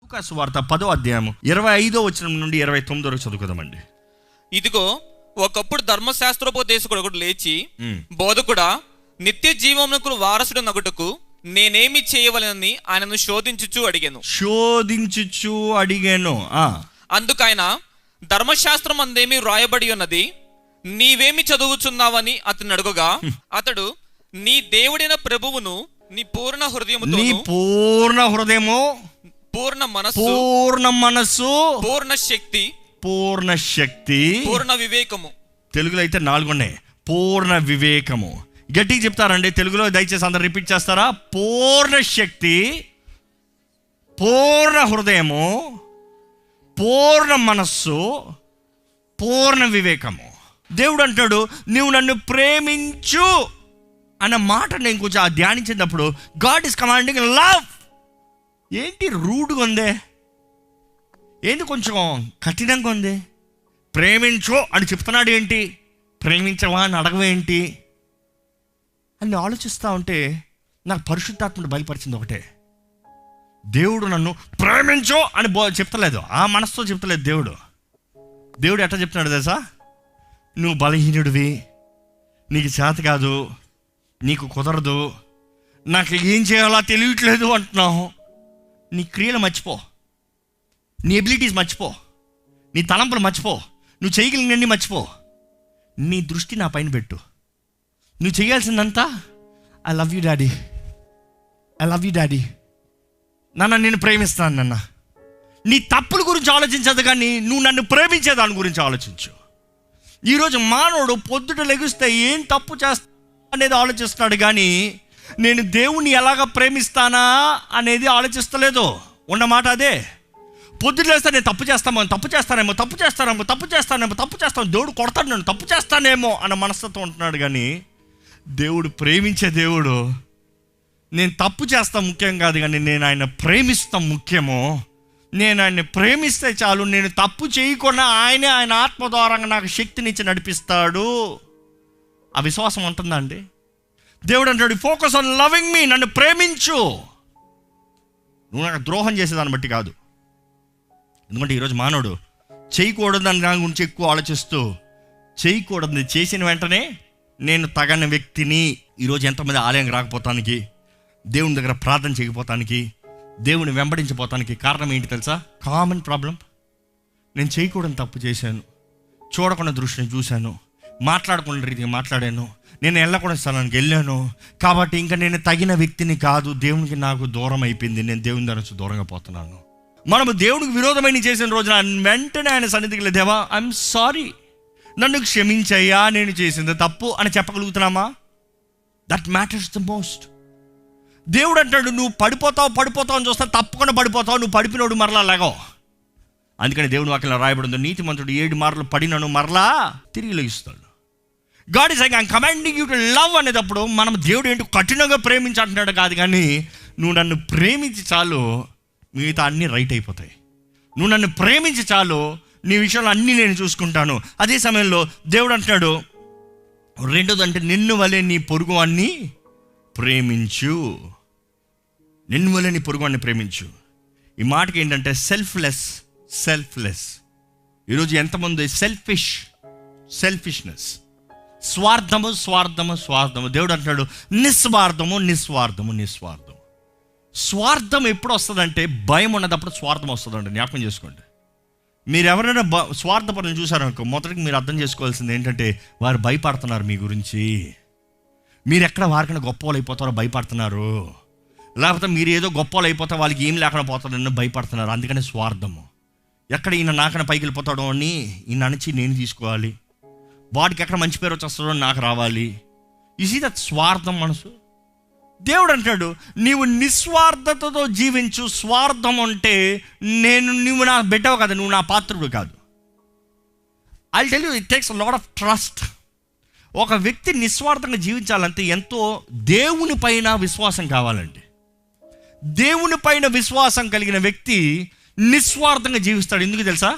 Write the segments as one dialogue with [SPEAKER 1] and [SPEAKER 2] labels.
[SPEAKER 1] లూకా సువార్త 10వ అధ్యాయం 25వ వచనం నుండి 29వ వరకు చదువుకుందామండి.
[SPEAKER 2] ఇదిగో ఒకప్పుడు ధర్మశాస్త్రోపదేశకుడు ఒకడు లేచి, బోధకుడా, నిత్య జీవమునకు వారసుడు నగుటకు నేనేమి చేయవలనని ఆయనను శోధించుచు అడిగాను. అందుకైన ధర్మశాస్త్రం అందేమి వ్రాయబడి ఉన్నది, నీవేమి చదువుచున్నావని అతను అడుగగా, అతడు నీ దేవుడైన ప్రభువును నీ పూర్ణ హృదయముతో,
[SPEAKER 1] పూర్ణ హృదయము,
[SPEAKER 2] పూర్ణ మనస్సు, పూర్ణ శక్తి, పూర్ణ వివేకము.
[SPEAKER 1] తెలుగులో అయితే 4 ఉన్నాయి. పూర్ణ వివేకము గట్టిగా చెప్తారండి. తెలుగులో దయచేసి అందరు రిపీట్ చేస్తారా? పూర్ణ శక్తి, పూర్ణ హృదయము, పూర్ణ మనస్సు, పూర్ణ వివేకము. దేవుడు అంటాడు, నువ్వు నన్ను ప్రేమించు అన్న మాట నేను కొంచెం ధ్యానించినప్పుడు, గాడ్ ఈస్ కమాండింగ్ లవ్. ఏంటి రూడ్గా ఉందే, ఏంటి కొంచెం కఠినంగా ఉంది? ప్రేమించు అని చెప్తున్నాడు ఏంటి? ప్రేమించవా అని అడగవేంటి అని ఆలోచిస్తూ ఉంటే నాకు పరిశుద్ధాత్ముడు బయలుపరిచింది ఒకటే. దేవుడు నన్ను ప్రేమించు అని చెప్తలేదు, ఆ మనసుతో చెప్తలేదు. దేవుడు ఎట్లా చెప్తున్నాడు తెలుసా? నువ్వు బలహీనుడివి, నీకు చేత కాదు, నీకు కుదరదు, నాకు ఏం చేయాలో తెలియట్లేదు అంటున్నావు. నీ క్రియలు మర్చిపో, నీ ఎబిలిటీస్ మర్చిపో, నీ తలంపులు మర్చిపో, నువ్వు చేయగలిగినన్ని మర్చిపో, నీ దృష్టి నా పైన పెట్టు. నువ్వు చేయాల్సిందంతా I love you daddy, I love you daddy, నాన్న నేను ప్రేమిస్తాను నాన్న. నీ తప్పుల గురించి ఆలోచించదు, కానీ నువ్వు నన్ను ప్రేమించే దాని గురించి ఆలోచించు. ఈరోజు మానవుడు పొద్దుట లెగుస్తే ఏం తప్పు చేస్తా అనేది ఆలోచిస్తున్నాడు, కానీ నేను దేవుణ్ణి ఎలాగ ప్రేమిస్తానా అనేది ఆలోచిస్తలేదు. ఉన్నమాట అదే. పొద్దుట లేస్తే నేను తప్పు చేస్తానేమో, దేవుడు కొడతాడు, నన్ను తప్పు చేస్తానేమో అన్న మనస్తత్వం ఉంటున్నాడు. కానీ దేవుడు ప్రేమించే దేవుడు, నేను తప్పు చేస్తా ముఖ్యం కాదు, కానీ నేను ఆయన ప్రేమిస్తాం ముఖ్యమో. నేను ఆయన్ని ప్రేమిస్తే చాలు, నేను తప్పు చేయకుండా ఆయనే ఆయన ఆత్మ ద్వారా నాకు శక్తినిచ్చి నడిపిస్తాడు. ఆ విశ్వాసం ఉంటుందా అండి? దేవుడు అంటాడు, ఫోకస్ ఆన్ లవింగ్ మీ, నన్ను ప్రేమించు. నువ్వు నాకు ద్రోహం చేసేదాన్ని బట్టి కాదు. ఎందుకంటే ఈరోజు మానవుడు చేయకూడదు దాని గురించి ఎక్కువ ఆలోచిస్తూ, చేయకూడదు చేసిన వెంటనే నేను తగని వ్యక్తిని. ఈరోజు ఎంతమంది ఆలయం రాకపోతానికి, దేవుని దగ్గర ప్రార్థన చేయకపోతానికి, దేవుని వెంబడించిపోతానికి కారణం ఏంటి తెలుసా? Common problem. నేను చేయకూడని తప్పు చేశాను, చూడకుండా దృష్టిని చూశాను, మాట్లాడకుండా రీతిగా మాట్లాడాను, నేను వెళ్ళకుండా స్థలానికి వెళ్ళాను, కాబట్టి ఇంకా నేను తగిన వ్యక్తిని కాదు, దేవునికి నాకు దూరం అయిపోయింది, నేను దేవుని దగ్గర నుంచి దూరంగా పోతున్నాను. మనము దేవుడికి విరోధమైన చేసిన రోజున వెంటనే ఆయన సన్నిధికి, దేవా ఐఎమ్ సారీ, నన్ను క్షమించయ్యా, నేను చేసింది తప్పు అని చెప్పగలుగుతున్నామా? That matters the most. దేవుడు అంటాడు, నువ్వు పడిపోతావు అని చూస్తా, తప్పకుండా పడిపోతావు, నువ్వు పడిపోయినోడు మరలా లేగవు. అందుకని దేవుని వాక్యంలో రాయబడింది, నీతిమంతుడు 7 మార్లు పడినను మరలా తిరిగి లేస్తాడు. God is like I am commanding you to love అనేటప్పుడు మనం దేవుడు ఏంటి కఠినంగా ప్రేమించి అంటున్నాడు కాదు, కానీ నువ్వు నన్ను ప్రేమించి చాలు, మిగతా అన్నీ రైట్ అయిపోతాయి. నువ్వు నన్ను ప్రేమించి చాలు, నీ విషయంలో అన్నీ నేను చూసుకుంటాను. అదే సమయంలో దేవుడు అంటున్నాడు, రెండోది అంటే నిన్ను వలె నీ పొరుగువాన్ని ప్రేమించు. నిన్ను వలె నీ పొరుగువాన్ని ప్రేమించు. ఈ మాటకి ఏంటంటే సెల్ఫ్లెస్. ఈరోజు ఎంతమంది సెల్ఫిష్నెస్, స్వార్థము. దేవుడు అంటున్నాడు, నిస్వార్థము. స్వార్థం ఎప్పుడు వస్తుందంటే భయం ఉన్నదప్పుడు స్వార్థం వస్తుందండి. జ్ఞాపకం చేసుకోండి. మీరు ఎవరైనా స్వార్థపరులను చూసారనుకో, మొదటికి మీరు అర్థం చేసుకోవాల్సింది ఏంటంటే, వారు భయపడుతున్నారు మీ గురించి. మీరు ఎక్కడ వారికన్నా గొప్ప వాళ్ళు అయిపోతారో భయపడుతున్నారు, లేకపోతే మీరు ఏదో గొప్ప వాళ్ళు అయిపోతే వాళ్ళకి ఏం లేకుండా పోతారని భయపడుతున్నారు. అందుకనే స్వార్థము. ఎక్కడ ఈయన నాకన్నా పైకి వెళ్ళిపోతాడో అని ఈయన అణచి నేను తీసుకోవాలి, వాడికి ఎక్కడ మంచి పేరు వచ్చేస్తాడో నాకు రావాలి. యు సీ దట్ స్వార్థం మనసు. దేవుడు అంటాడు, నీవు నిస్వార్థతతో జీవించు. స్వార్థం అంటే నువ్వు నా బిడ్డవు కాదు, నువ్వు నా పాత్రుడు కాదు. I tell you, it takes a lot of trust. ఒక వ్యక్తి నిస్వార్థంగా జీవించాలంటే ఎంతో దేవుని పైన విశ్వాసం కావాలండి. దేవుని పైన విశ్వాసం కలిగిన వ్యక్తి నిస్వార్థంగా జీవిస్తాడు. ఎందుకు తెలుసా?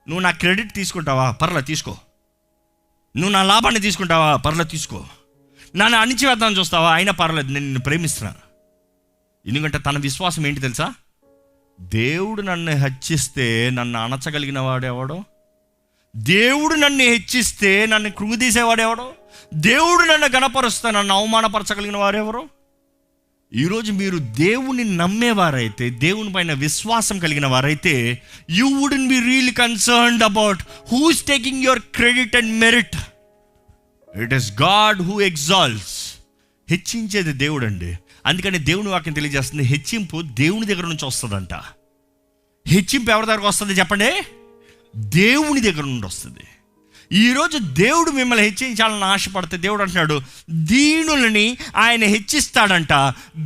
[SPEAKER 1] నువ్వు నా క్రెడిట్ తీసుకుంటావా? పర్లే తీసుకో. నువ్వు నా లాభాన్ని తీసుకుంటావా? పర్లే తీసుకో. నన్ను అణిచివేద్దామని చూస్తావా? అయినా పర్లేదు, నేను నిన్ను ప్రేమిస్తున్నాను. ఎందుకంటే తన విశ్వాసం ఏంటి తెలుసా? దేవుడు నన్ను హెచ్చిస్తే నన్ను అణచగలిగిన వాడెవడో? దేవుడు నన్ను హెచ్చిస్తే నన్ను కృంగితీసేవాడెవడో? దేవుడు నన్ను గణపరుస్తే నన్ను అవమానపరచగలిగిన వారెవరో? ఈరోజు మీరు దేవుని నమ్మేవారైతే, దేవుని పైన విశ్వాసం కలిగిన వారైతే, you wouldn't be really concerned about who is taking your credit and merit. It is God who exalts. హెచ్చించేది దేవుడు అండి. అందుకని దేవుని వాక్యం తెలియజేస్తుంది, హెచ్చింపు దేవుని దగ్గర నుంచి వస్తుందంట. హెచ్చింపు ఎవరి దగ్గరకు వస్తుంది చెప్పండి? దేవుని దగ్గర నుండి వస్తుంది. ఈరోజు దేవుడు మిమ్మల్ని హెచ్చించాలని ఆశపడితే దేవుడు అంటున్నాడు, దీనులని ఆయన హెచ్చిస్తాడంట,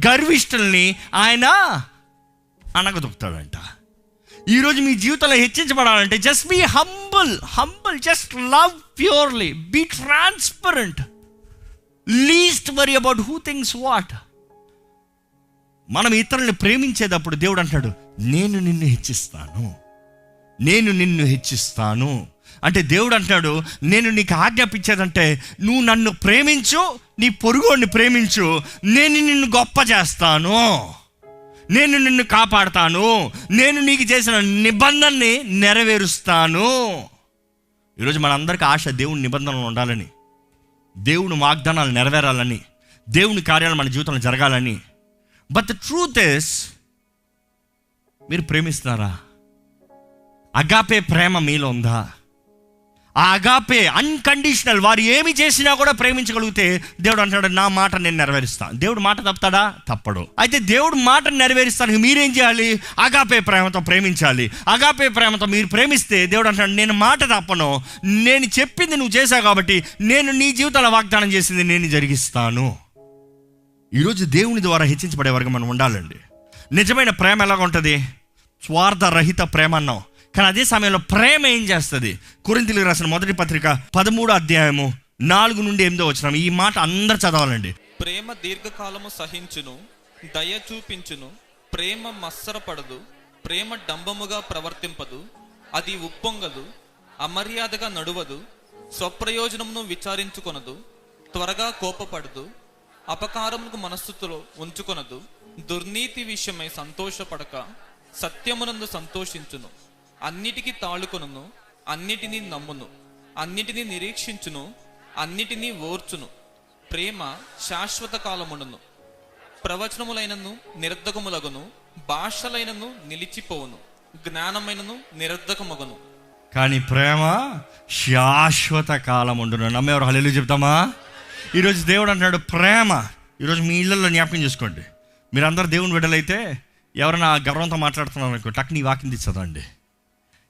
[SPEAKER 1] గర్విష్ఠుల్ని ఆయన అనగదొక్కుతాడంట. ఈరోజు మీ జీవితంలో హెచ్చించబడాలంటే just be humble, just love purely, be transparent, least worry about who things what. మనం ఇతరుల్ని ప్రేమించేటప్పుడు దేవుడు అంటాడు, నేను నిన్ను హెచ్చిస్తాను. అంటే దేవుడు అంటాడు, నేను నీకు ఆజ్ఞాపించేదంటే నువ్వు నన్ను ప్రేమించు, నీ పొరుగుని ప్రేమించు, నేను నిన్ను గొప్ప చేస్తాను, నేను నిన్ను కాపాడుతాను, నేను నీకు చేసిన నిబంధనని నెరవేరుస్తాను. ఈరోజు మనందరికీ ఆశ దేవుని నిబంధనలు ఉండాలని, దేవుని వాగ్దానాలు నెరవేరాలని, దేవుని కార్యాలు మన జీవితంలో జరగాలని. బట్ ద ట్రూత్ ఇస్, మీరు ప్రేమిస్తున్నారా? అగాపే ప్రేమ మీలో ఉందా? ఆ అగాపే అన్కండిషనల్, వారు ఏమి చేసినా కూడా ప్రేమించగలిగితే దేవుడు అంటాడు, నా మాట నేను నెరవేరుస్తాను. దేవుడు మాట తప్పుతాడా? తప్పడు. అయితే దేవుడు మాటను నెరవేరుస్తానికి మీరేం చేయాలి? అగాపే ప్రేమతో ప్రేమించాలి. అగాపే ప్రేమతో మీరు ప్రేమిస్తే దేవుడు అంటాడు, నేను మాట తప్పను, నేను చెప్పింది నువ్వు చేశావు కాబట్టి నేను నీ జీవితంలో వాగ్దానం చేసింది నేను జరిగిస్తాను. ఈరోజు దేవుని ద్వారా హెచ్చించబడే వరకు మనం ఉండాలండి. నిజమైన ప్రేమ ఎలాగ ఉంటుంది? స్వార్థరహిత ప్రేమ అన్నాం. కానీ అదే సమయంలో ప్రేమ ఏం చేస్తుంది? కొరింథీయులకు రాసిన మొదటి పత్రిక 13వ అధ్యాయము 4 నుండి 8వ వచనం. ఈ మాట అందరు చదవాలండి.
[SPEAKER 2] ప్రేమ దీర్ఘకాలము సహించును, దయ చూపించును, ప్రేమ మత్సరపడదు, ప్రేమ డంబముగా ప్రవర్తింపదు, అది ఉప్పొంగదు, అమర్యాదగా నడువదు, స్వప్రయోజనమును విచారించుకొనదు, త్వరగా కోపపడదు, అపకారములకు మనస్సులో ఉంచుకొనదు, దుర్నీతి విషయమై సంతోషపడక సత్యమునందు సంతోషించును, అన్నిటికీ తాళుకొనును, అన్నిటినీ నమ్మును, అన్నిటినీ నిరీక్షించును, అన్నిటినీ ఓర్చును. ప్రేమ శాశ్వత కాలముండును, ప్రవచనములైనను నిరర్ధకములగును, భాషలైనను నిలిచిపోవును, జ్ఞానమైనను నిరర్ధకమగును,
[SPEAKER 1] కానీ ప్రేమ శాశ్వత కాలముండును. నమ్మేవారు హల్లెలూయా చెప్తామా? ఈరోజు దేవుడు అంటున్నాడు ప్రేమ. ఈరోజు మీ ఇళ్ళల్లో జ్ఞాపకం చేసుకోండి, మీరందరూ దేవుని బిడ్డలైతే ఎవరైనా గర్వంతో మాట్లాడుతున్నారు అనుకో, టక్ నీ వాక్యం తీసి చదవండి.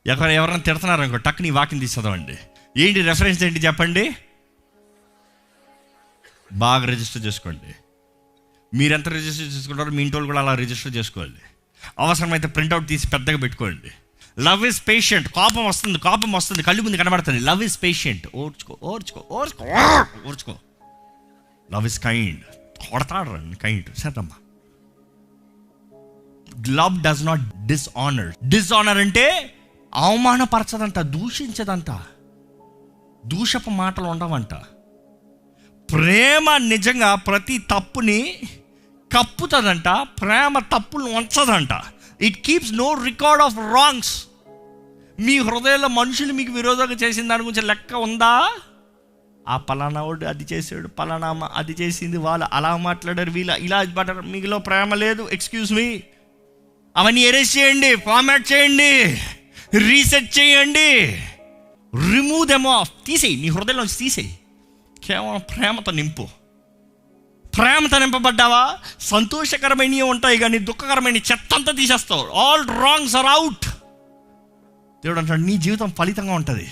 [SPEAKER 1] ఎవరైనా తిడుతున్నారు అనుకో, టక్ నీ వాక్యం తీసి చదవండి. ఏంటి రెఫరెన్స్ ఏంటి చెప్పండి? బాగా రిజిస్టర్ చేసుకోండి. మీరెంత రిజిస్టర్ చేసుకుంటారో మీ ఇంటి కూడా అలా రిజిస్టర్ చేసుకోవాలి. అవసరమైతే ప్రింట్అవుట్ తీసి పెద్దగా పెట్టుకోండి. Love is patient. కోపం వస్తుంది, కళ్ళు ముందు కనబడుతుంది. Love is patient. ఓర్చుకో. Love is kind. కొడతాడు రండి కైండ్ సేదమ్మా. Love does not dishonour. Dishonour అంటే అవమానపరచదంట, దూషించదంట, దూషపు మాటలు ఉండవంట. ప్రేమ నిజంగా ప్రతి తప్పుని కప్పుతుందంట. ప్రేమ తప్పులు ఉంచదంట. It keeps no record of wrongs. మీ హృదయంలో మనుషులు మీకు విరోధంగా చేసిన దాని గురించి లెక్క ఉందా? ఆ పలానా వాడు అది చేసాడు, పలానా అది చేసింది, వాళ్ళు అలా మాట్లాడారు, వీళ్ళు ఇలా మాట్లాడారు, మీలో ప్రేమ లేదు. ఎక్స్క్యూజ్ మీ, అవన్నీ ఎరేజ్ చేయండి, ఫార్మాట్ చేయండి, రీసెట్ చేయండి, రిమూవ్ దెమ్ ఆఫ్. తీసేయి, నీ హృదయంలోంచి తీసేయి. కేవలం ప్రేమతో నింపు. ప్రేమతో నింపబడ్డావా? సంతోషకరమైనవి ఉంటాయి కానీ దుఃఖకరమైన చెత్తంతా తీసేస్తావు. All wrongs are out. దేవుడు అంటాడు, నీ జీవితం ఫలితంగా ఉంటుంది,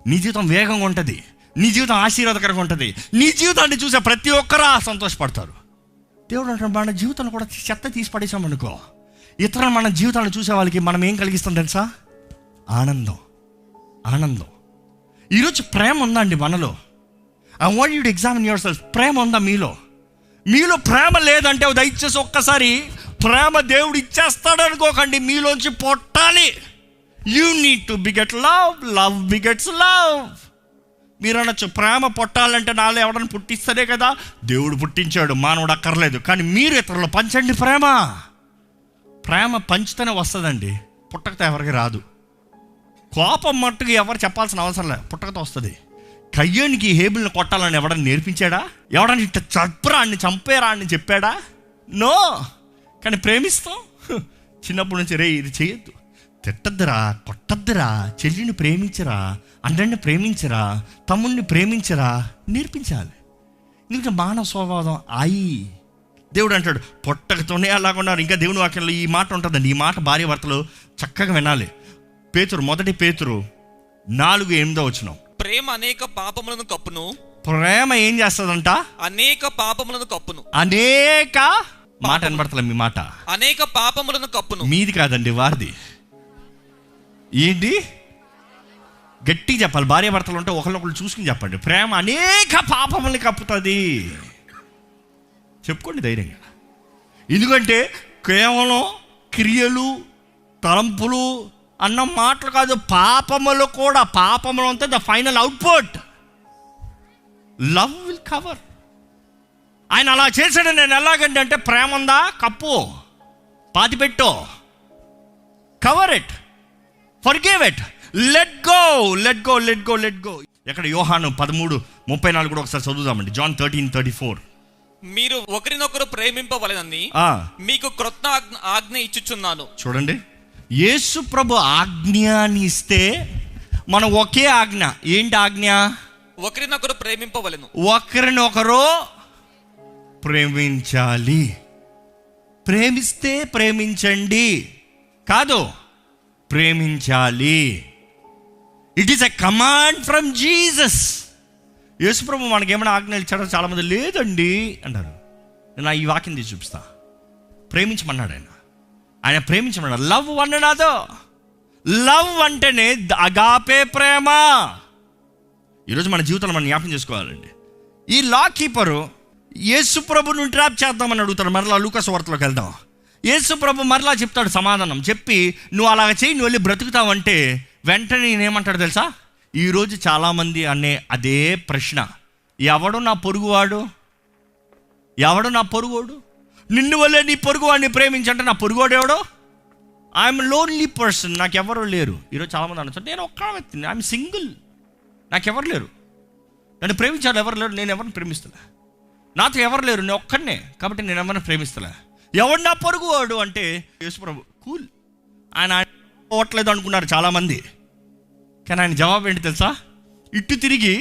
[SPEAKER 1] నీ జీవితం వేగంగా ఉంటుంది, నీ జీవితం ఆశీర్వాదకరంగా ఉంటుంది, నీ జీవితాన్ని చూసే ప్రతి ఒక్కరా సంతోషపడతారు. దేవుడు అంటాడు, మన జీవితంలో కూడా చెత్త తీసి పడేసామనుకో, ఇతరులు మన జీవితాన్ని చూసే వాళ్ళకి మనం ఏం కలిగిస్తాం తెలుసా? ఆనందం. ఈరోజు ప్రేమ ఉందండి మనలో. I want you to examine yourself. ప్రేమ ఉందా మీలో ప్రేమ లేదంటే దయచేసి ఒక్కసారి ప్రేమ దేవుడు ఇచ్చేస్తాడు అనుకోకండి, మీలోంచి పొట్టాలి. You need to beget love. Love begets love. మీరు అనొచ్చు, ప్రేమ పొట్టాలంటే నాలో ఎవడన్నా పుట్టిస్తేనే కదా. దేవుడు పుట్టించాడు, మానవుడు అక్కర్లేదు. కానీ మీరు ఇతరులు పంచండి ప్రేమ. ప్రేమ పంచితేనే వస్తుందండి, పుట్టకతో ఎవరికి రాదు. కోపం మట్టుకు ఎవరు చెప్పాల్సిన అవసరం లేదు, పుట్టకతో వస్తుంది. కయ్యోనికి హేబుల్ని కొట్టాలని ఎవడని నేర్పించాడా? ఎవడని ఇట్లా చంపరా అని చంపేరా అని చెప్పాడా? నో. కానీ ప్రేమిస్తాం. చిన్నప్పటి నుంచి రే ఇది చేయొద్దు, తిట్టద్దురా, కొట్టద్దురా, చెల్లిని ప్రేమించరా, అన్నని ప్రేమించరా, తమ్ముడిని ప్రేమించరా నేర్పించాలి. ఎందుకంటే మానవ స్వభావం దేవుడు అంటాడు పొట్టకతోనే అలాగున్నారు. ఇంకా దేవుని వాక్యంలో ఈ మాట ఉంటుందండి. ఈ మాట భార్య భర్తలు చక్కగా వినాలి. మొదటి పేతురు 4:8
[SPEAKER 2] ప్రేమ అనేక పాపములను కప్పును.
[SPEAKER 1] ప్రేమ ఏం చేస్తుందంట?
[SPEAKER 2] అనేక పాపములను కప్పును.
[SPEAKER 1] అనేక మాట వినబడతలే మీ మాట.
[SPEAKER 2] అనేక పాపములను కప్పును.
[SPEAKER 1] మీది కాదండి, వారిది. ఏంటి గట్టిగా చెప్పాలి. భార్య భర్తలు ఉంటే ఒకళ్ళొకళ్ళు చూసుకుని చెప్పండి. ప్రేమ అనేక పాపముల్ని కప్పుతుంది. చెప్పుకోండి ధైర్యంగా. ఎందుకంటే కేవలం క్రియలు, తలంపులు అన్న మాటలు కాదు, పాపములు కూడా. పాపములు అంతా the final output. Love will cover. ఆయన అలా చేశాడు. నేను ఎలాగండి అంటే, ప్రేమ ఉందా, కప్పు, పాతిపెట్టు, cover it, forgive it, let go, let go, let go, let go. ఎక్కడ? యోహాను 13:34 కూడా ఒకసారి చదువుదామండి. John 13:34.
[SPEAKER 2] మీరు ఒకరినొకరు ప్రేమింపవలెనని మీకు క్రొత్త ఆజ్ఞ ఇచ్చుచున్నాను.
[SPEAKER 1] చూడండి, యేసు ప్రభు ఆజ్ఞని ఇస్తే మనం ఒకే ఆజ్ఞ. ఏంటి ఆజ్ఞ?
[SPEAKER 2] ఒకరినొకరు ప్రేమింపవలెను.
[SPEAKER 1] ఒకరినొకరు ప్రేమించాలి. ప్రేమిస్తే ప్రేమించండి కాదు, ప్రేమించాలి. It is a command from Jesus. యేసుప్రభు మనకి ఏమైనా ఆజ్ఞలు ఇచ్చాడో? చాలామంది లేదండి అంటారు. నేను ఈ వాక్యం తీసి చూపిస్తా. ప్రేమించమన్నాడు ఆయన ప్రేమించమన్నాడు. Love one another. లవ్ అంటేనే అగాపే ప్రేమ. ఈరోజు మన జీవితంలో మనం జ్ఞాపకం చేసుకోవాలండి. ఈ లా కీపరు యేసుప్రభుని ట్రాప్ చేద్దామని అడుగుతాడు. మరలా లూకాసు వార్తలోకి వెళ్దాం. యేసుప్రభు మరలా చెప్తాడు సమాధానం. చెప్పి నువ్వు అలాగ చేయి, నువ్వు వెళ్ళి బ్రతుకుతావంటే వెంటనే నేనేమంటాడు తెలుసా? ఈరోజు చాలామంది అనే అదే ప్రశ్న, ఎవడు నా పొరుగువాడు? ఎవడు నా పొరుగువాడు? నిన్ను వల్లే నీ పొరుగువాడిని ప్రేమించంటే నా పొరుగువాడు ఎవడో? ఐఎమ్ లోన్లీ పర్సన్, నాకెవరు లేరు. ఈరోజు చాలామంది అనొచ్చు, నేను ఒక్క వ్యక్తిని, ఐఎమ్ సింగిల్, నాకెవరు లేరు, నన్ను ప్రేమించాలి ఎవరు లేరు, నేను ఎవరిని ప్రేమిస్తలే, నాతో ఎవరు లేరు, నేను ఒక్కడనే, కాబట్టి నేను ఎవరిని ప్రేమిస్తలే. ఎవడు నా పొరుగువాడు అంటే యేసుప్రభు కూల్. ఆయన పోవట్లేదు అనుకున్నారు చాలామంది. కానీ ఆయన జవాబు ఏంటి తెలుసా? ఇటు తిరిగి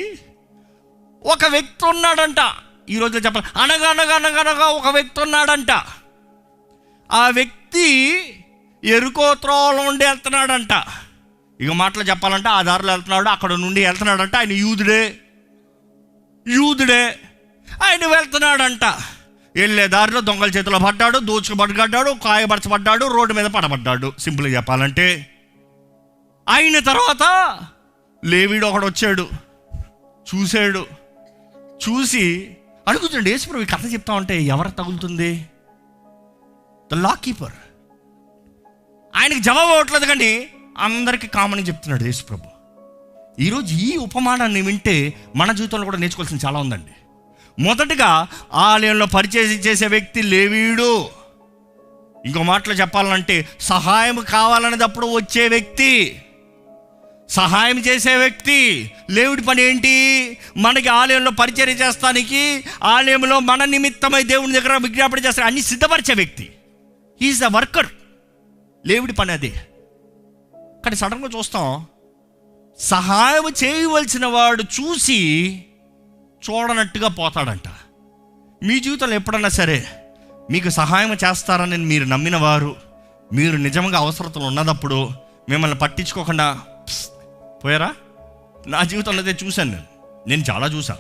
[SPEAKER 1] ఒక వ్యక్తి ఉన్నాడంట. ఈరోజు చెప్పాలి, అనగా ఒక వ్యక్తి ఉన్నాడంట. ఆ వ్యక్తి ఎరుకో త్రోవలో ఉండి వెళ్తున్నాడంట. ఇక మాటలు చెప్పాలంటే ఆ దారిలో వెళ్తున్నాడు, అక్కడ నుండి వెళ్తున్నాడంట. ఆయన యూదుడే ఆయన వెళ్తున్నాడంట. వెళ్ళే దారిలో దొంగల చేతిలో పడ్డాడు, దోచుకుపడ్డాడు, కాయపరచబడ్డాడు, రోడ్డు మీద పడబడ్డాడు. సింపుల్గా చెప్పాలంటే అయిన తర్వాత లేవీడు ఒకడు వచ్చాడు, చూసి అడుగుతుండే యేసుప్రభు ఈ కథ చెప్తా ఉంటే ఎవరు తగులుతుంది? The law keeper. ఆయనకి జవాబు అవ్వట్లేదు, కానీ అందరికీ కామన్ చెప్తున్నాడు యేసుప్రభు. ఈరోజు ఈ ఉపమానాన్ని వింటే మన జీవితంలో కూడా నేర్చుకోవాల్సింది చాలా ఉందండి. మొదటగా ఆలయంలో పరిచయం చేసే వ్యక్తి లేవీయుడు. ఇంకో మాటలో చెప్పాలంటే సహాయం కావాలనేటప్పుడు వచ్చే వ్యక్తి, సహాయం చేసే వ్యక్తి. లేవుడి పని ఏంటి? మనకి ఆలయంలో పరిచర్య చేస్తానికి, ఆలయంలో మన నిమిత్తమై దేవుని దగ్గర విజ్ఞాపన చేస్తా అన్ని సిద్ధపరిచే వ్యక్తి. He's the worker. లేవుడి పని అదే. కానీ సడన్గా చూస్తాం, సహాయం చేయవలసిన వాడు చూడనట్టుగా పోతాడంట. మీ జీవితంలో ఎప్పుడన్నా సరే మీకు సహాయం చేస్తారని మీరు నమ్మిన వారు, మీరు నిజంగా అవసరతలు ఉన్నదప్పుడు మిమ్మల్ని పట్టించుకోకుండా పోయారా? నా జీవితంలో అయితే చూశాను నేను చాలా చూసా.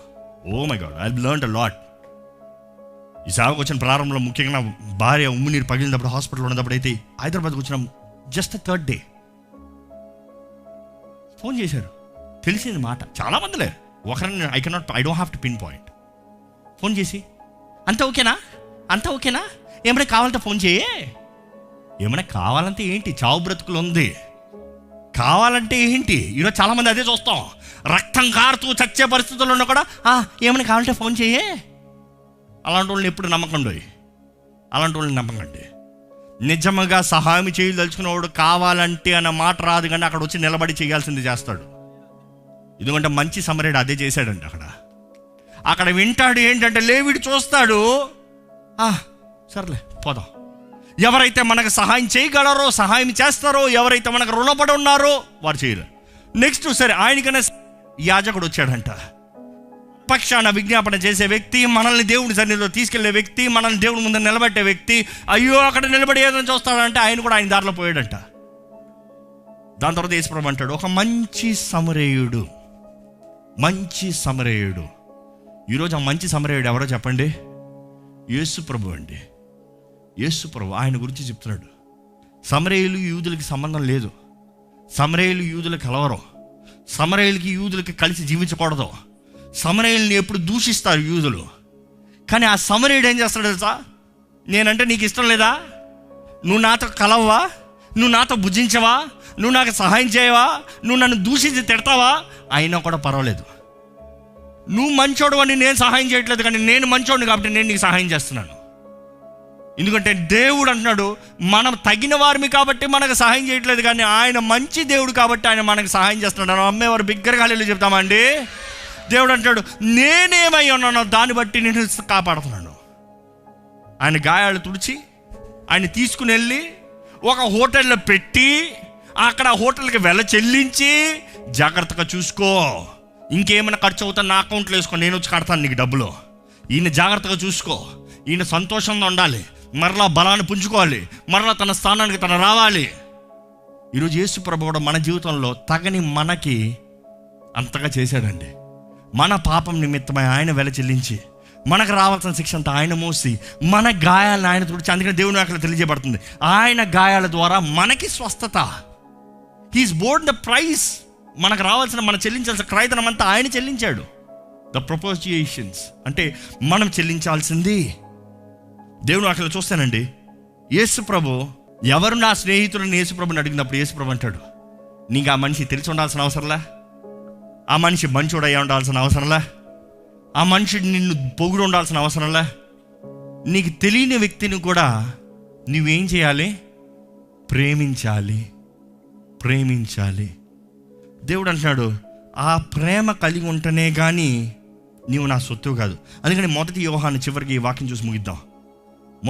[SPEAKER 1] Oh my God, I learned a lot. ఈ సేవకు వచ్చిన ప్రారంభంలో ముఖ్యంగా నా భార్య ఉమ్మినీరు పగిలినప్పుడు, హాస్పిటల్లో ఉన్నప్పుడు అయితే, హైదరాబాద్కి వచ్చిన జస్ట్ 3rd డే ఫోన్ చేశారు. తెలిసింది మాట చాలామందిలే, ఒకరిని I don't have to pin point. Phone చేసి అంత ఓకేనా, ఏమైనా కావాలంటే ఫోన్ చేయే. ఏమైనా కావాలంటే ఏంటి? చావు బ్రతుకులు ఉంది. కావాలంటే ఏంటి? ఈరోజు చాలామంది అదే చూస్తాం. రక్తం కారుతూ చచ్చే పరిస్థితుల్లో ఉన్నా కూడా ఏమైనా కావాలంటే ఫోన్ చేయే. అలాంటి వాళ్ళని ఎప్పుడు నమ్మకండి. అలాంటి వాళ్ళని నమ్మకండి. నిజంగా సహాయం చేయదలుచుకున్నవాడు కావాలంటే అన్న మాట రాదు, కానీ అక్కడ వచ్చి నిలబడి చేయాల్సింది చేస్తాడు. ఎందుకంటే మంచి సమరయుడు అదే చేశాడండి. అక్కడ వింటాడు. ఏంటంటే లేవీడు చూస్తాడు, సర్లే పోదాం. ఎవరైతే మనకు సహాయం చేయగలరో, సహాయం చేస్తారో, ఎవరైతే మనకు రుణపడి ఉన్నారో వారు చేయరు. నెక్స్ట్ సరే ఆయనకన్నా యాజకుడు వచ్చాడంట. పక్షాన విజ్ఞాపన చేసే వ్యక్తి, మనల్ని దేవుడి సన్నిధిలో తీసుకెళ్లే వ్యక్తి, మనల్ని దేవుడి ముందు నిలబెట్టే వ్యక్తి. అయ్యో అక్కడ నిలబడి ఏదైనా చూస్తాడంటే ఆయన కూడా ఆయన దారిలో పోయాడంట. దాని తర్వాత యేసుప్రభు అంటాడు, ఒక మంచి సమరయుడు. మంచి సమరయుడు. ఈరోజు ఆ మంచి సమరయుడు ఎవరో చెప్పండి? యేసుప్రభు అండి. యేసుప్రభు ఆయన గురించి చెప్తున్నాడు. సమరయులు యూదులకి సంబంధం లేదు. సమరయులు యూదులు కలవరు. సమరయులకి యూదులకి కలిసి జీవించకూడదు. సమరయుల్ని ఎప్పుడు దూషిస్తారు యూదులు. కానీ ఆ సమరయుడు ఏం చేస్తాడు తెలుసా? నేనంటే నీకు ఇష్టం లేదా? నువ్వు నాతో కలవవా? నువ్వు నాతో భుజించవా? నువ్వు నాకు సహాయం చేయవా? నువ్వు నన్ను దూషించి తిడతావా? అయినా కూడా పర్వాలేదు. నువ్వు మంచోడు అని నేను సహాయం చేయట్లేదు, కానీ నేను మంచోడిని కాబట్టి నేను నీకు సహాయం చేస్తున్నాను. ఎందుకంటే దేవుడు అంటున్నాడు, మనం తగిన వారిని కాబట్టి మనకు సహాయం చేయట్లేదు, కానీ ఆయన మంచి దేవుడు కాబట్టి ఆయన మనకు సహాయం చేస్తున్నాడు. అమ్మేవారు బిగ్గరగా హల్లెలూయా చెప్తామండి. దేవుడు అంటాడు, నేనేమై ఉన్నానో దాన్ని బట్టి నేను కాపాడుతున్నాను. ఆయన గాయాలు తుడిచి ఆయన తీసుకుని వెళ్ళి ఒక హోటల్లో పెట్టి, అక్కడ హోటల్కి వెల చెల్లించి, జాగ్రత్తగా చూసుకో, ఇంకేమైనా ఖర్చు అవుతా నా అకౌంట్లో వేసుకో, నేను వచ్చి కడతాను నీకు డబ్బులు. ఈయన జాగ్రత్తగా చూసుకో, ఈయన సంతోషంగా ఉండాలి, మరలా బలాన్ని పుంజుకోవాలి, మరలా తన స్థానానికి తను రావాలి. ఈరోజు యేసు ప్రభువు కూడా మన జీవితంలో తగని మనకి అంతగా చేశాడండి. మన పాపం నిమిత్తమై ఆయన వెల చెల్లించి, మనకు రావాల్సిన శిక్ష అంతా ఆయన మోసి, మన గాయాలను ఆయన తుడిచి. అందుకని దేవుని వాక్యం తెలియజేయబడుతుంది, ఆయన గాయాల ద్వారా మనకి స్వస్థత. He's Born the price. మనకు రావాల్సిన, మనం చెల్లించాల్సిన క్రయధనం అంతా ఆయన చెల్లించాడు. ద ప్రపోజియేషన్స్ అంటే మనం చెల్లించాల్సింది. దేవుని వాక్యం చూస్తానండి, యేసు ప్రభు ఎవరు నా స్నేహితులని యేసు ప్రభుని అడిగినప్పుడు యేసు ప్రభు అంటాడు, నీకు ఆ మనిషి తెలిసి ఉండాల్సిన అవసరంలా, ఆ మనిషి మంచోడయ్యా ఉండాల్సిన అవసరంలా, ఆ మనిషి నిన్ను పొగుడు ఉండాల్సిన అవసరంలా. నీకు తెలియని వ్యక్తిని కూడా నువ్వేం చేయాలి? ప్రేమించాలి. ప్రేమించాలి. దేవుడు అంటున్నాడు, ఆ ప్రేమ కలిగి ఉంటేనే కానీ నీవు నా సొత్తు కాదు. అందుకని 1 యోహాను చివరికి ఈ వాక్యం చూసి ముగిద్దాం.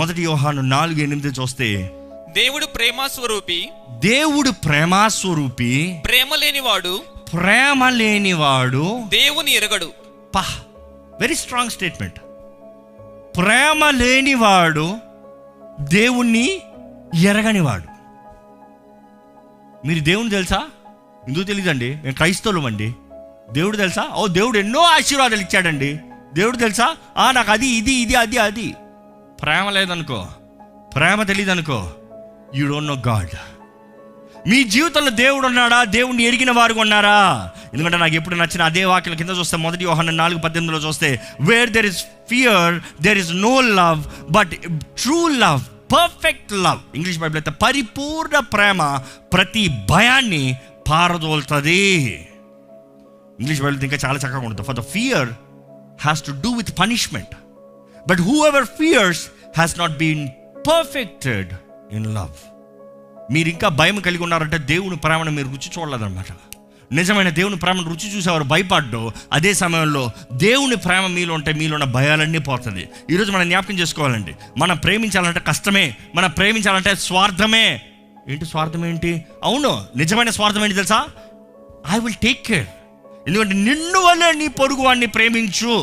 [SPEAKER 1] 1 యోహాను 4:8 చూస్తే,
[SPEAKER 2] దేవుడు ప్రేమస్వరూపి,
[SPEAKER 1] దేవుడు ప్రేమస్వరూపి, ప్రేమ లేనివాడు
[SPEAKER 2] దేవుని ఎరగడు.
[SPEAKER 1] Very strong statement. ప్రేమ లేనివాడు దేవుణ్ణి ఎరగనివాడు. మీరు దేవుని తెలుసా? ఎందుకు తెలియదండి? మేము క్రైస్తవులం అండి. దేవుడు తెలుసా? దేవుడు ఎన్నో ఆశీర్వాదాలు ఇచ్చాడండి. దేవుడు తెలుసా? నాకు అది ఇది ఇది అది అది. ప్రేమ లేదనుకో, ప్రేమ తెలియదనుకో, యూ డోంట్ నో గాడ్. మీ జీవితంలో దేవుడు ఉన్నాడా? దేవుణ్ణి ఎరిగిన వారు ఉన్నారా? ఎందుకంటే నాకు ఎప్పుడు నచ్చిన అదే వాక్యాల కింద చూస్తే 1 యోహాను 4:18 చూస్తే, where there is fear there is no love, but true love, perfect love, English Bible అయితే పరిపూర్ణ ప్రేమ ప్రతి భయాన్ని పారదోలుతుంది. ఇంగ్లీష్ బైబిల్ ఇంకా చాలా చక్కగా ఉంటుంది. For the fear has to do with punishment, but whoever fears has not been perfected in love. మీరు ఇంకా భయం కలిగి ఉన్నారంటే దేవుని ప్రేమను మీరు రుచి చూడలేదన్నమాట. నిజమైన దేవుని ప్రేమను రుచి చూసేవారు భయపడ్డు. అదే సమయంలో దేవుని ప్రేమ మీలో ఉంటే మీలో ఉన్న భయాలన్నీ పోతుంది. ఈరోజు మనం జ్ఞాపకం చేసుకోవాలండి, మనం ప్రేమించాలంటే కష్టమే, మనం ప్రేమించాలంటే స్వార్థమే. ఏంటి స్వార్థం ఏంటి? అవును, నిజమైన స్వార్థం ఏంటి తెలుసా? I will take care. ఎందుకంటే నిన్ను వల్లే నీ పొరుగు వాడిని ప్రేమించు,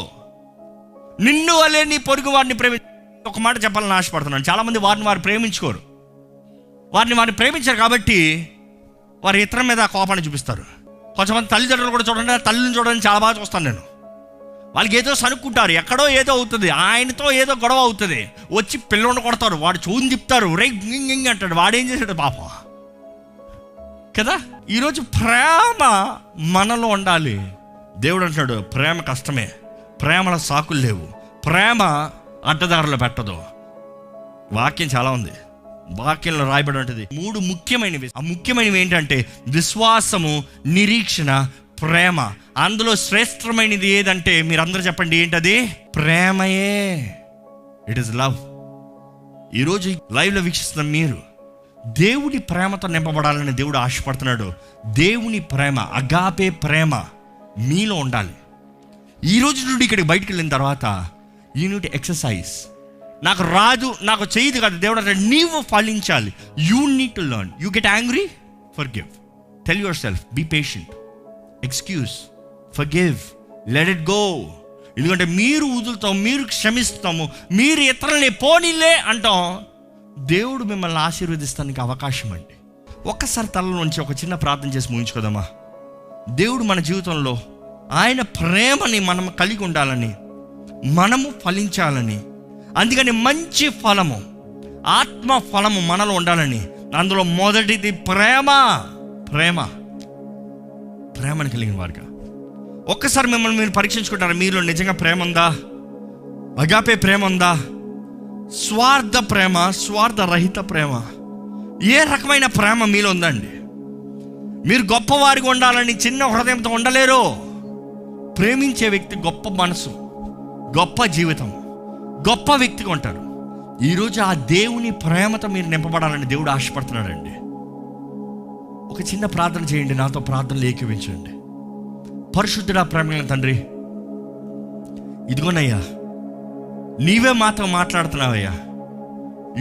[SPEAKER 1] నిన్ను వల్లే నీ పొరుగు వాడిని ప్రేమించు. ఒక మాట చెప్పాలని ఆశపడుతున్నాను, చాలామంది వారిని వారు ప్రేమించుకోరు. వారిని ప్రేమించారు కాబట్టి వారు ఇతరుల మీద కోపాన్ని చూపిస్తారు. కొంతమంది తల్లిదండ్రులు కూడా చూడండి, తల్లిని చూడండి చాలా బాగా చూస్తాను నేను. వాళ్ళకి ఏదో సనుక్కుంటారు, ఎక్కడో ఏదో అవుతుంది, ఆయనతో ఏదో గొడవ అవుతుంది, వచ్చి పిల్లోని కొడతారు, వాడు చూని తిప్పుతారు, రింగ్ అంటాడు. వాడేం చేశాడు పాపం కదా. ఈరోజు ప్రేమ మనలో ఉండాలి. దేవుడు అంటున్నాడు, ప్రేమ కష్టమే, ప్రేమలో సాకులు లేవు, ప్రేమ అడ్డదారులు పెట్టదు. వాక్యం చాలా ఉంది, వాక్యంలో రాయబడి ఉంటుంది 3 ముఖ్యమైనవి. ఆ ముఖ్యమైనవి ఏంటంటే విశ్వాసము, నిరీక్షణ, ప్రేమ. అందులో శ్రేష్టమైనది ఏదంటే మీరందరూ చెప్పండి, ఏంటది? ప్రేమయే. It is love. ఈరోజు లైవ్లో వీక్షిస్తున్న మీరు దేవుడి ప్రేమతో నింపబడాలని దేవుడు ఆశపడుతున్నాడు. దేవుని ప్రేమ, అగాపే ప్రేమ మీలో ఉండాలి. ఈ రోజు నుండి ఇక్కడికి బయటికి వెళ్ళిన తర్వాత యూ నీడ్ టు ఎక్సర్సైజ్. నాకు రాదు, నాకు చేయదు కాదు, దేవుడు అంటే నీవు ఫలించాలి. You need to learn. You get angry, forgive. Tell yourself, be patient, excuse, forgive, let it go. ఎందుకంటే మీరు వదులుతాం, మీరు క్షమిస్తాము, మీరు ఇతరులని పోనీలే అంటాం, దేవుడు మిమ్మల్ని ఆశీర్వదిస్తానికి అవకాశం అండి. ఒక్కసారి తలలోంచి ఒక చిన్న ప్రార్థన చేసి ముగించుకోదామా? దేవుడు మన జీవితంలో ఆయన ప్రేమని మనం కలిగి ఉండాలని, మనము ఫలించాలని, అందుకని మంచి ఫలము, ఆత్మ ఫలము మనలో ఉండాలని. అందులో మొదటిది ప్రేమ. ప్రేమని కలిగిన వారుగా ఒక్కసారి మిమ్మల్ని మీరు పరీక్షించుకుంటారా? మీలో నిజంగా ప్రేమ ఉందా? అగాపే ప్రేమ ఉందా? స్వార్థ ప్రేమ, స్వార్థరహిత ప్రేమ, ఏ రకమైన ప్రేమ మీలో ఉందండి? మీరు గొప్పవారిగా ఉండాలని చిన్న హృదయంతో ఉండలేరు. ప్రేమించే వ్యక్తి గొప్ప మనసు, గొప్ప జీవితం, గొప్ప వ్యక్తిగా ఉంటారు. ఈరోజు ఆ దేవుని ప్రేమతో మీరు నింపబడాలని దేవుడు ఆశపడుతున్నాడండి. ఒక చిన్న ప్రార్థన చేయండి, నాతో ప్రార్థనలు ఏకీవించండి. పరిశుద్ధుడా, ప్రేమ తండ్రి, ఇదిగోనయ్యా, నీవే మాతో మాట్లాడుతున్నావయ్యా.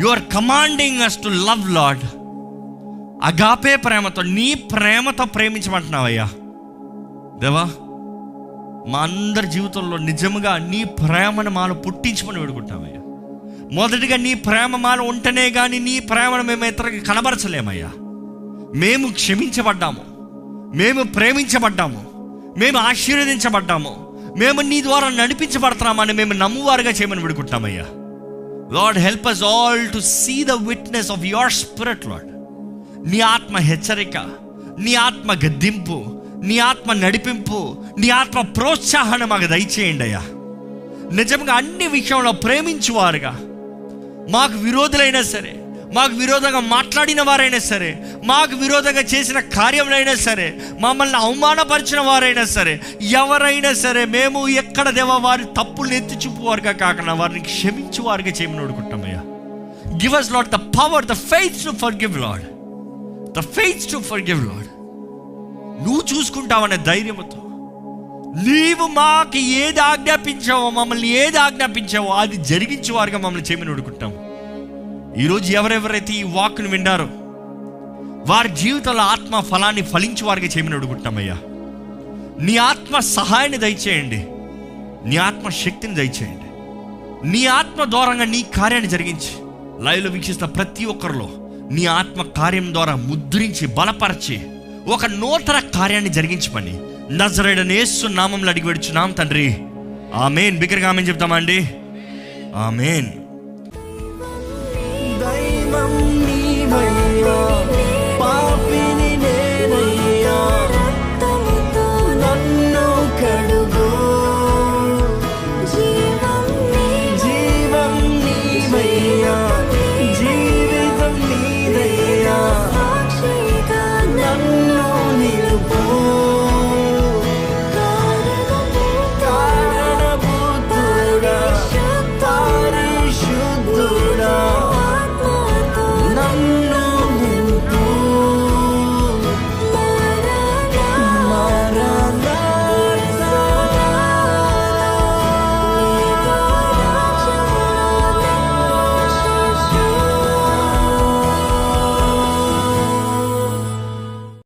[SPEAKER 1] You are commanding us to love Lord. Agape ప్రేమతో, నీ ప్రేమతో ప్రేమించమంటున్నావయ్యా. దేవా, మా అందరి జీవితంలో నిజముగా నీ ప్రేమను మాలో పుట్టించమని వేడుకుంటామయ్యా. మొదటిగా నీ ప్రేమ మాలో ఉంటేనే కానీ నీ ప్రేమను మేము ఇతరులకు కనబరచలేమయ్యా. మేము క్షమించబడ్డాము, మేము ప్రేమించబడ్డాము, మేము ఆశీర్వదించబడ్డాము, మేము నీ ద్వారా నడిపించబడుతున్నామని మేము నమ్మువారుగా చేయమని వేడుకుంటామయ్యా. Lord, help us all to see the witness of your spirit, Lord. నీ ఆత్మ హెచ్చరిక, నీ ఆత్మ గద్దింపు, నీ ఆత్మ నడిపింపు, నీ ఆత్మ ప్రోత్సాహాన్ని మాకు దయచేయండి అయ్యా. నిజంగా అన్ని విషయంలో ప్రేమించువారుగా, మాకు విరోధులైనా సరే, మాకు విరోధంగా మాట్లాడిన వారైనా సరే, మాకు విరోధంగా చేసిన కార్యములైనా సరే, మమ్మల్ని అవమానపరిచిన వారైనా సరే, ఎవరైనా సరే, మేము ఎక్కడ దేవా వారి తప్పులు ఎత్తి చూపువారుగా కాకుండా వారిని క్షమించువారుగా చేయమని వేడుకుంటామయ్యా. Give us Lord the power, the faith to forgive, Lord. The faith to forgive, Lord. నువ్వు చూసుకుంటావనే ధైర్యంతో, నీవు మాకు ఏది ఆజ్ఞాపించావో, మమ్మల్ని ఏది ఆజ్ఞాపించావో అది జరిగించేవారుగా మమ్మల్ని చేయమని వేడుకుంటాము. ఈరోజు ఎవరెవరైతే ఈ వాక్ను విన్నారో వారి జీవితంలో ఆత్మ ఫలాన్ని ఫలించి వారికి చేయమని అడుగుంటామయ్యా. నీ ఆత్మ సహాయాన్ని దయచేయండి, నీ ఆత్మ శక్తిని దయచేయండి. నీ ఆత్మ ద్వారంగా నీ కార్యాన్ని జరిగించి లైవ్లో వీక్షిస్తున్న ప్రతి ఒక్కరిలో నీ ఆత్మ కార్యం ద్వారా ముద్రించి బలపరిచి ఒక నూతన కార్యాన్ని జరిగించమని నజరేయుడైన యేసు నామములో అడిగి వేడుచున్నాం తండ్రి. ఆమేన్. బిగ్గరగా ఆమేన్ చెప్తామా అండి? ఆమేన్.